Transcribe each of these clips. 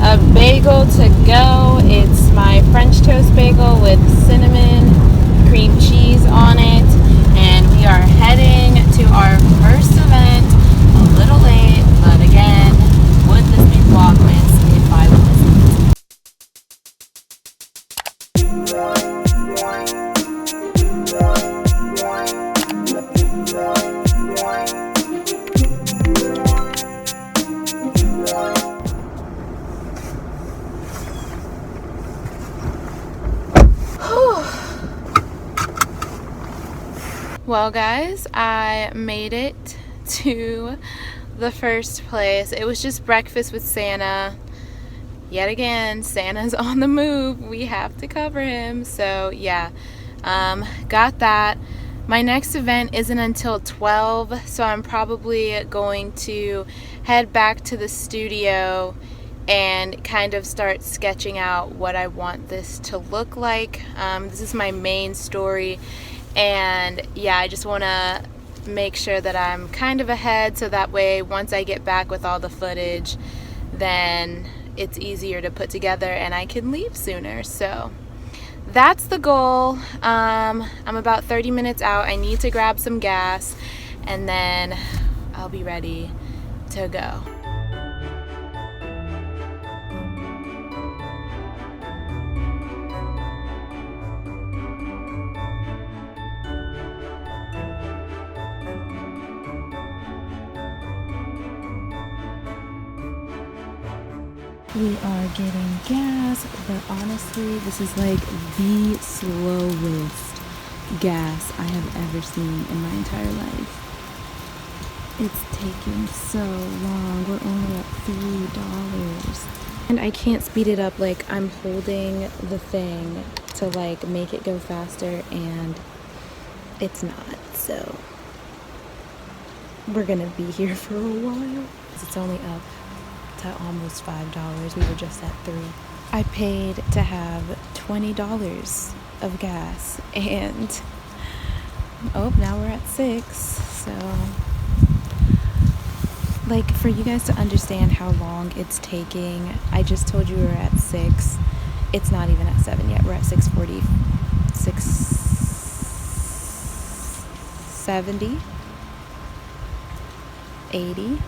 a bagel to go. It's my French toast bagel with cinnamon, cream cheese on it, and we are heading to our first event. A little late, but again, would this be Vlogmas if I wasn't? Well, guys, I made it to the first place. It was just breakfast with Santa. Yet again, Santa's on the move. We have to cover him. So yeah, got that. My next event isn't until 12, so I'm probably going to head back to the studio and kind of start sketching out what I want this to look like. This is my main story, and yeah, I just want to make sure that I'm kind of ahead, so that way once I get back with all the footage, then it's easier to put together and I can leave sooner. So that's the goal. I'm about 30 minutes out. I need to grab some gas and then I'll be ready to go. We are getting gas, but honestly, this is like the slowest gas I have ever seen in my entire life. It's taking so long. We're only at $3. And I can't speed it up. Like, I'm holding the thing to like make it go faster, and it's not. So we're gonna be here for a while. It's only up to almost $5. We were just at $3. I paid to have $20 of gas, and now we're at $6. So like, for you guys to understand how long it's taking, I just told you we were at 6. It's not even at 7 yet. We're at 6:40, 6:70, 80,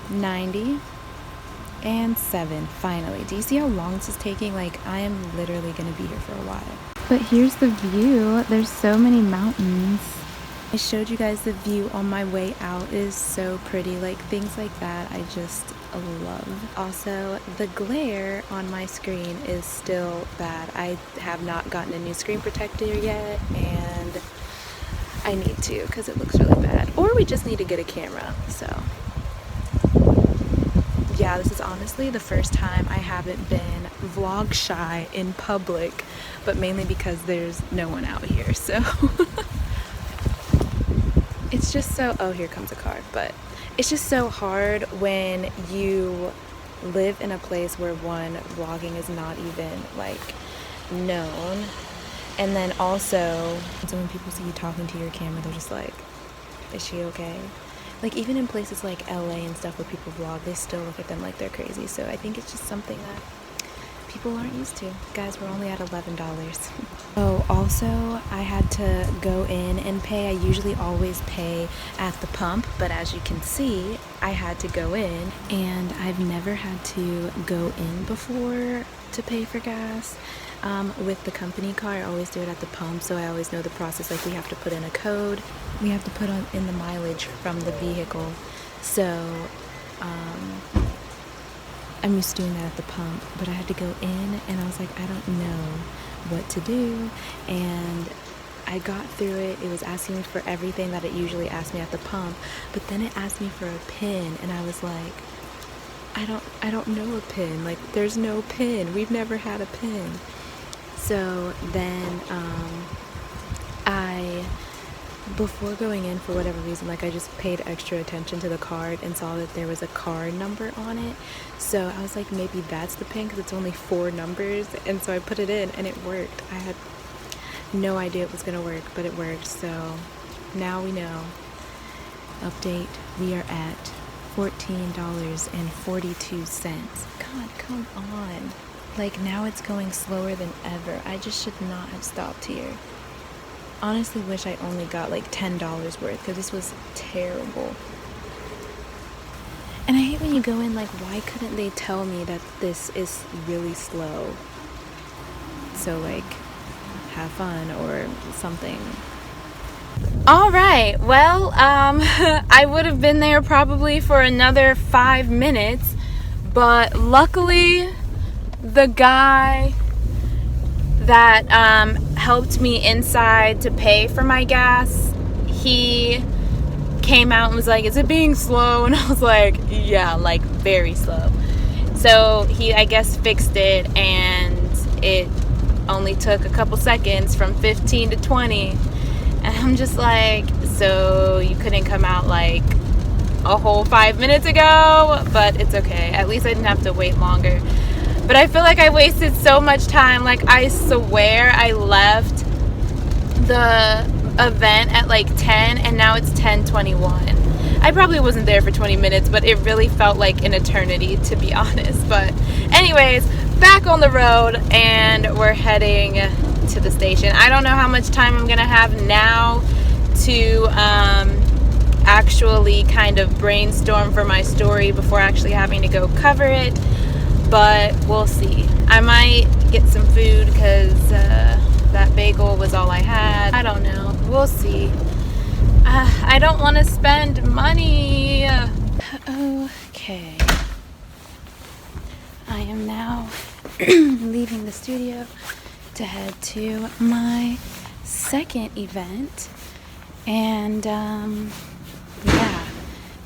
90, and 7. Finally. Do you see how long this is taking? Like, I am literally gonna be here for a while. But here's the view. There's so many mountains. I showed you guys the view on my way out. It is so pretty. Like, things like that I just love. Also, the glare on my screen is still bad. I have not gotten a new screen protector yet, and I need to because it looks really bad. Or we just need to get a camera. So yeah, this is honestly the first time I haven't been vlog shy in public, but mainly because there's no one out here. So it's just so, oh, here comes a car. But it's just so hard when you live in a place where vlogging is not even like known. And then also, so when people see you talking to your camera, they're just like, is she okay? Like, even in places like LA and stuff where people vlog, they still look at them like they're crazy. So I think it's just something that people aren't used to. Guys, we're only at $11. Oh, also, I had to go in and pay. I usually always pay at the pump, but as you can see, I had to go in, and I've never had to go in before to pay for gas. With the company car, I always do it at the pump, so I always know the process. Like, we have to put in a code, we have to put in the mileage from the vehicle. So I'm used to doing that at the pump, but I had to go in, and I was like, I don't know what to do, and I got through it. It was asking me for everything that it usually asks me at the pump, but then it asked me for a PIN, and I was like, I don't know a PIN. Like, there's no PIN. We've never had a PIN. So then before going in, for whatever reason, like, I just paid extra attention to the card and saw that there was a card number on it. So I was like, maybe that's the PIN, because it's only 4 numbers. And so I put it in, and it worked. I had no idea it was gonna work, but it worked. So now we know. Update, we are at $14.42. God, come on. Like, now it's going slower than ever. I just should not have stopped here. Honestly wish I only got like $10 worth, because this was terrible. And I hate when you go in, like, why couldn't they tell me that this is really slow? So, like, have fun or something. All right, well, I would have been there probably for another 5 minutes, but luckily the guy that helped me inside to pay for my gas, he came out and was like, is it being slow? And I was like, yeah, like very slow. So he, I guess, fixed it, and it only took a couple seconds from 15 to 20. And I'm just like, so you couldn't come out like a whole 5 minutes ago? But it's okay. At least I didn't have to wait longer. But I feel like I wasted so much time. Like, I swear I left the event at like 10 and now it's 10:21. I probably wasn't there for 20 minutes, but it really felt like an eternity, to be honest. But anyways, back on the road, and we're heading to the station. I don't know how much time I'm gonna have now to actually kind of brainstorm for my story before actually having to go cover it, but we'll see. I might get some food because that bagel was all I had. I don't know. We'll see. I don't want to spend money. Okay. I am now leaving the studio to head to my second event. And yeah,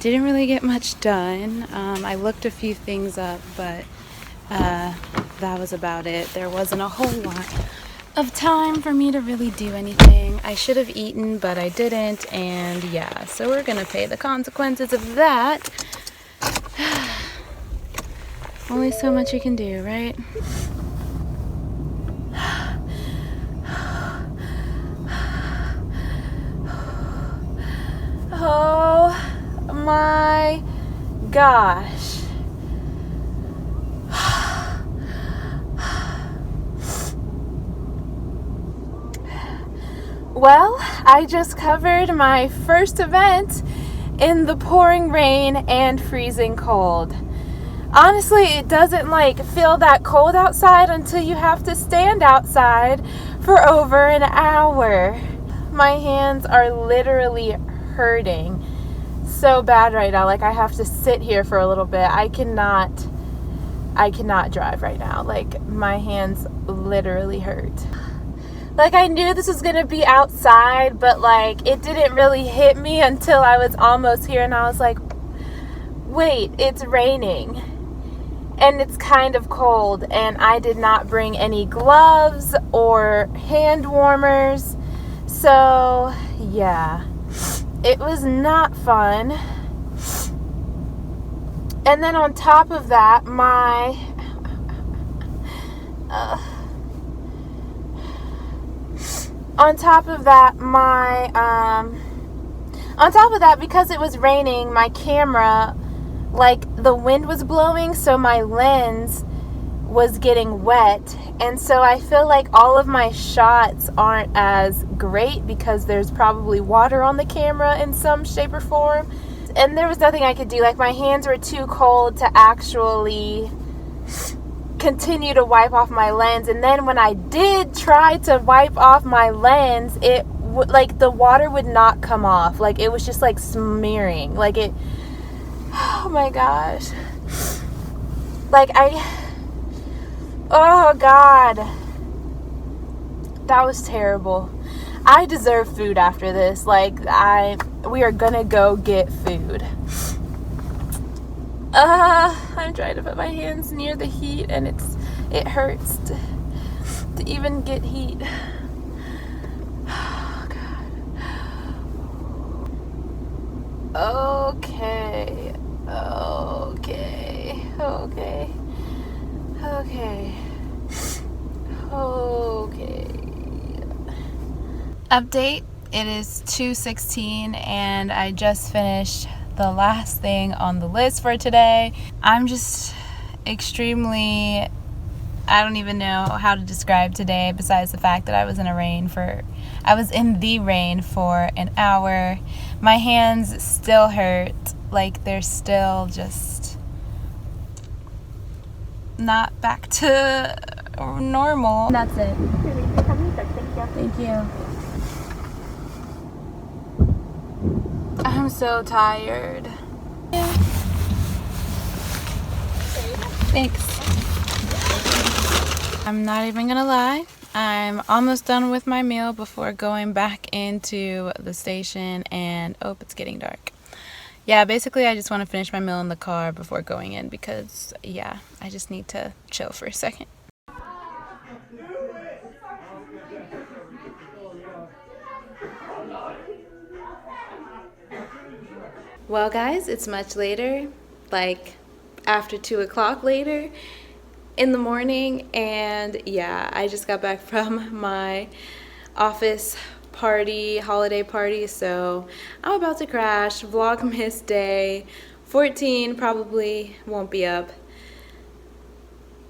didn't really get much done. I looked a few things up, but that was about it. There wasn't a whole lot of time for me to really do anything. I should have eaten, but I didn't, and yeah, so we're gonna pay the consequences of that. Only so much you can do, right? Oh my gosh. Well, I just covered my first event in the pouring rain and freezing cold. Honestly, it doesn't like feel that cold outside until you have to stand outside for over an hour. My hands are literally hurting so bad right now. Like, I have to sit here for a little bit. I cannot drive right now. Like, my hands literally hurt. Like, I knew this was going to be outside, but, like, it didn't really hit me until I was almost here, and I was like, wait, it's raining, and it's kind of cold, and I did not bring any gloves or hand warmers, so, yeah, it was not fun. And then on top of that, my because it was raining, my camera, like, the wind was blowing, so my lens was getting wet, and so I feel like all of my shots aren't as great because there's probably water on the camera in some shape or form, and there was nothing I could do. Like, my hands were too cold to actually continue to wipe off my lens, and then when I did try to wipe off my lens, it like the water would not come off. Like, it was just like smearing. Like, it, oh my gosh, like, oh god, that was terrible. I deserve food after this. Like, we are gonna go get food. I'm trying to put my hands near the heat, and it hurts to even get heat. Oh, God. Okay. Update. It is 2:16, and I just finished the last thing on the list for today. I'm just extremely, I don't even know how to describe today besides the fact that I was in the rain for an hour. My hands still hurt, like they're still just not back to normal. That's it. Thank you. I'm so tired. Thanks. I'm not even gonna lie. I'm almost done with my meal before going back into the station, and oh, it's getting dark. Yeah, basically I just want to finish my meal in the car before going in because, yeah, I just need to chill for a second. Well, guys, it's much later, like after 2 o'clock later in the morning, and yeah, I just got back from my office party, holiday party, so I'm about to crash. Vlogmas day 14 probably won't be up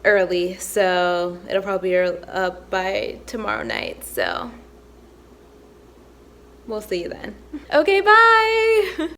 early, so it'll probably be up by tomorrow night, so we'll see you then. Okay, bye!